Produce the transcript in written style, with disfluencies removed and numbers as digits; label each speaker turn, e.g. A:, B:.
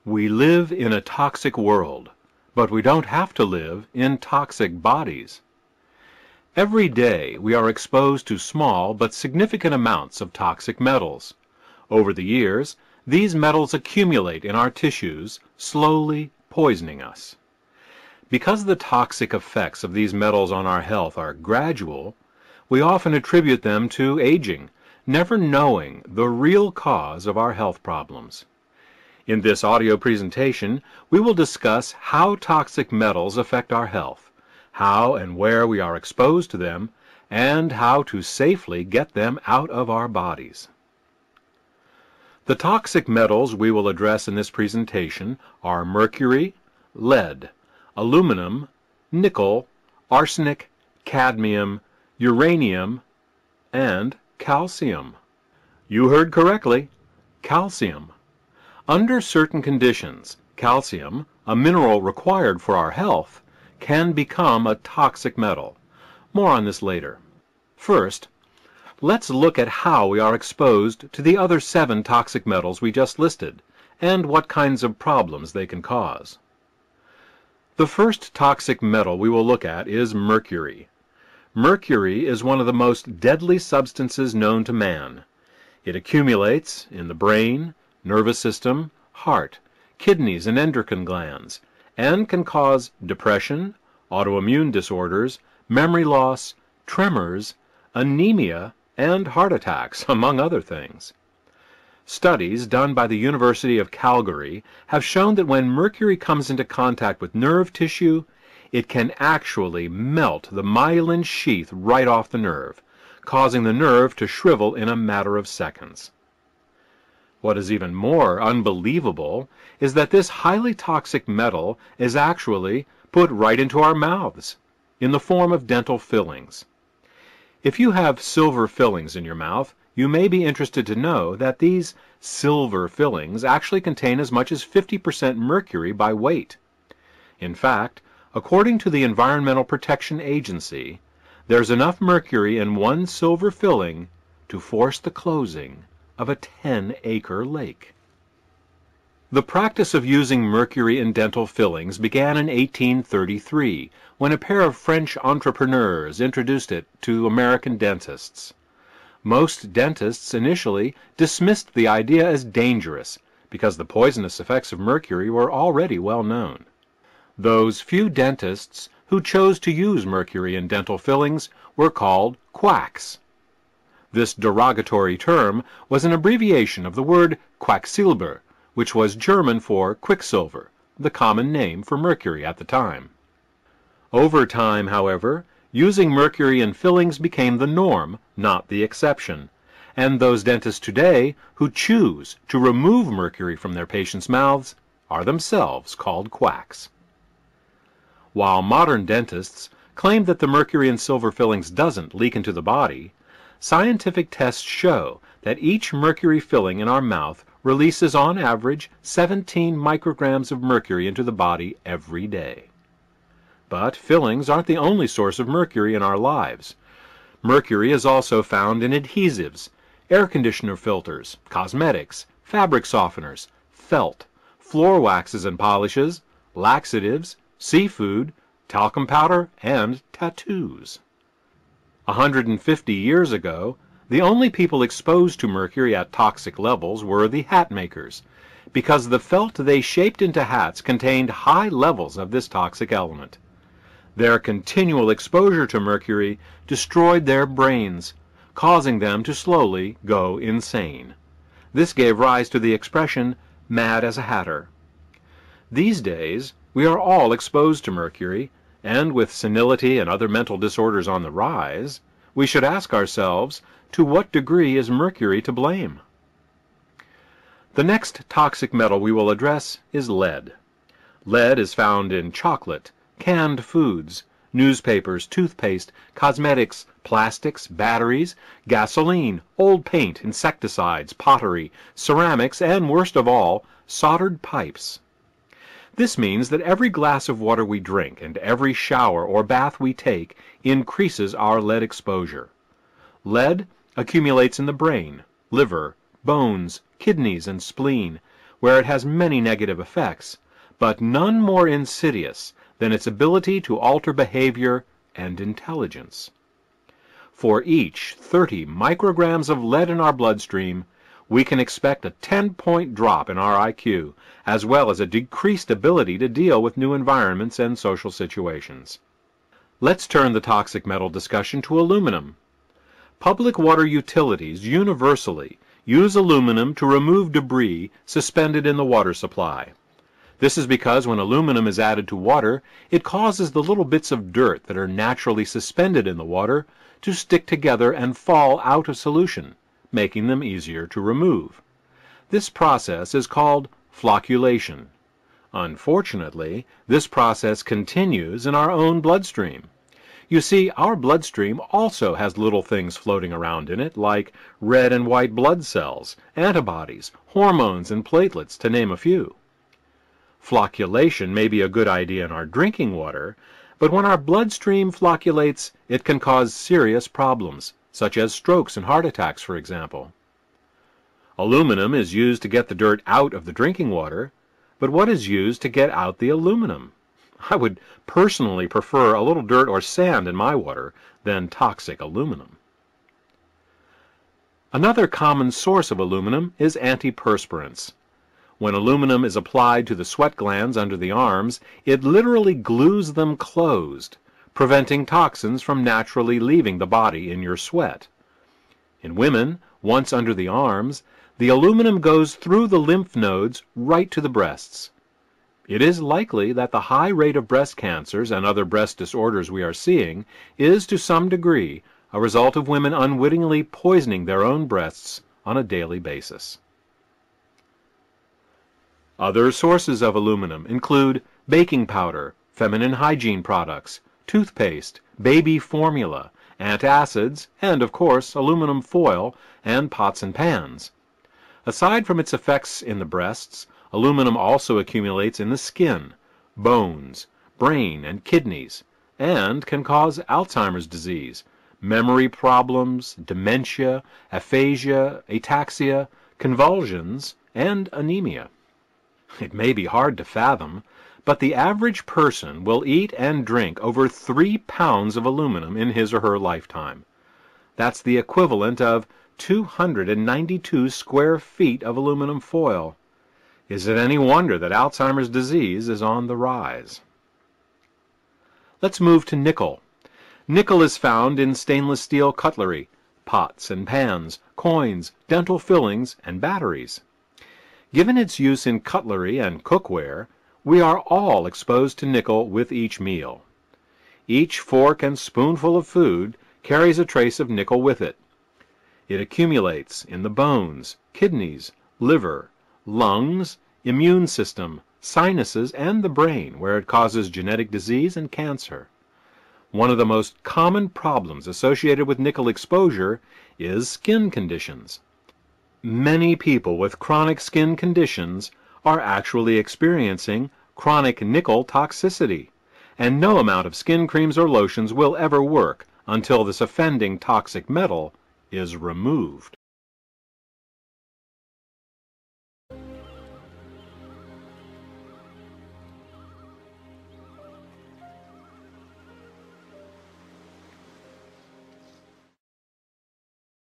A: We live in a toxic world, but we don't have to live in toxic bodies. Every day we are exposed to small but significant amounts of toxic metals. Over the years, these metals accumulate in our tissues, slowly poisoning us. Because the toxic effects of these metals on our health are gradual, we often attribute them to aging, never knowing the real cause of our health problems. In this audio presentation, we will discuss how toxic metals affect our health, how and where we are exposed to them, and how to safely get them out of our bodies. The toxic metals we will address in this presentation are mercury, lead, aluminum, nickel, arsenic, cadmium, uranium, and calcium. You heard correctly, calcium. Under certain conditions, calcium, a mineral required for our health, can become a toxic metal. More on this later. First, let's look at how we are exposed to the other 7 toxic metals we just listed, and what kinds of problems they can cause. The first toxic metal we will look at is mercury. Mercury is one of the most deadly substances known to man. It accumulates in the brain, nervous system, heart, kidneys, and endocrine glands, and can cause depression, autoimmune disorders, memory loss, tremors, anemia, and heart attacks, among other things. Studies done by the University of Calgary have shown that when mercury comes into contact with nerve tissue, it can actually melt the myelin sheath right off the nerve, causing the nerve to shrivel in a matter of seconds. What is even more unbelievable is that this highly toxic metal is actually put right into our mouths, in the form of dental fillings. If you have silver fillings in your mouth, you may be interested to know that these silver fillings actually contain as much as 50% mercury by weight. In fact, according to the Environmental Protection Agency, there's enough mercury in one silver filling to force the closing of a 10-acre lake. The practice of using mercury in dental fillings began in 1833, when a pair of French entrepreneurs introduced it to American dentists. Most dentists initially dismissed the idea as dangerous, because the poisonous effects of mercury were already well known. Those few dentists who chose to use mercury in dental fillings were called quacks. This derogatory term was an abbreviation of the word Quacksilber, which was German for quicksilver, the common name for mercury at the time. Over time, however, using mercury in fillings became the norm, not the exception, and those dentists today who choose to remove mercury from their patients' mouths are themselves called quacks. While modern dentists claim that the mercury in silver fillings doesn't leak into the body, scientific tests show that each mercury filling in our mouth releases on average 17 micrograms of mercury into the body every day. But fillings aren't the only source of mercury in our lives. Mercury is also found in adhesives, air conditioner filters, cosmetics, fabric softeners, felt, floor waxes and polishes, laxatives, seafood, talcum powder, and tattoos. 150 years ago, the only people exposed to mercury at toxic levels were the hat makers, because the felt they shaped into hats contained high levels of this toxic element. Their continual exposure to mercury destroyed their brains, causing them to slowly go insane. This gave rise to the expression, mad as a hatter. These days, we are all exposed to mercury, and with senility and other mental disorders on the rise, we should ask ourselves, to what degree is mercury to blame? The next toxic metal we will address is lead. Lead is found in chocolate, canned foods, newspapers, toothpaste, cosmetics, plastics, batteries, gasoline, old paint, insecticides, pottery, ceramics, and worst of all, soldered pipes. This means that every glass of water we drink and every shower or bath we take increases our lead exposure. Lead accumulates in the brain, liver, bones, kidneys, and spleen, where it has many negative effects, but none more insidious than its ability to alter behavior and intelligence. For each 30 micrograms of lead in our bloodstream, we can expect a 10-point drop in our IQ, as well as a decreased ability to deal with new environments and social situations. Let's turn the toxic metal discussion to aluminum. Public water utilities universally use aluminum to remove debris suspended in the water supply. This is because when aluminum is added to water, it causes the little bits of dirt that are naturally suspended in the water to stick together and fall out of solution, making them easier to remove. This process is called flocculation. Unfortunately, this process continues in our own bloodstream. You see, our bloodstream also has little things floating around in it, like red and white blood cells, antibodies, hormones, and platelets, to name a few. Flocculation may be a good idea in our drinking water, but when our bloodstream flocculates, it can cause serious problems, such as strokes and heart attacks, for example. Aluminum is used to get the dirt out of the drinking water, but what is used to get out the aluminum? I would personally prefer a little dirt or sand in my water than toxic aluminum. Another common source of aluminum is antiperspirants. When aluminum is applied to the sweat glands under the arms, it literally glues them closed, preventing toxins from naturally leaving the body in your sweat. In women, once under the arms, the aluminum goes through the lymph nodes right to the breasts. It is likely that the high rate of breast cancers and other breast disorders we are seeing is to some degree a result of women unwittingly poisoning their own breasts on a daily basis. Other sources of aluminum include baking powder, feminine hygiene products, toothpaste, baby formula, antacids, and of course aluminum foil and pots and pans. Aside from its effects in the breasts, aluminum also accumulates in the skin, bones, brain, and kidneys, and can cause Alzheimer's disease, memory problems, dementia, aphasia, ataxia, convulsions, and anemia. It may be hard to fathom, but the average person will eat and drink over 3 pounds of aluminum in his or her lifetime. That's the equivalent of 292 square feet of aluminum foil. Is it any wonder that Alzheimer's disease is on the rise? Let's move to nickel. Nickel is found in stainless steel cutlery, pots and pans, coins, dental fillings, and batteries. Given its use in cutlery and cookware, we are all exposed to nickel with each meal. Each fork and spoonful of food carries a trace of nickel with it. It accumulates in the bones, kidneys, liver, lungs, immune system, sinuses, and the brain, where it causes genetic disease and cancer. One of the most common problems associated with nickel exposure is skin conditions. Many people with chronic skin conditions are actually experiencing chronic nickel toxicity, and no amount of skin creams or lotions will ever work until this offending toxic metal is removed.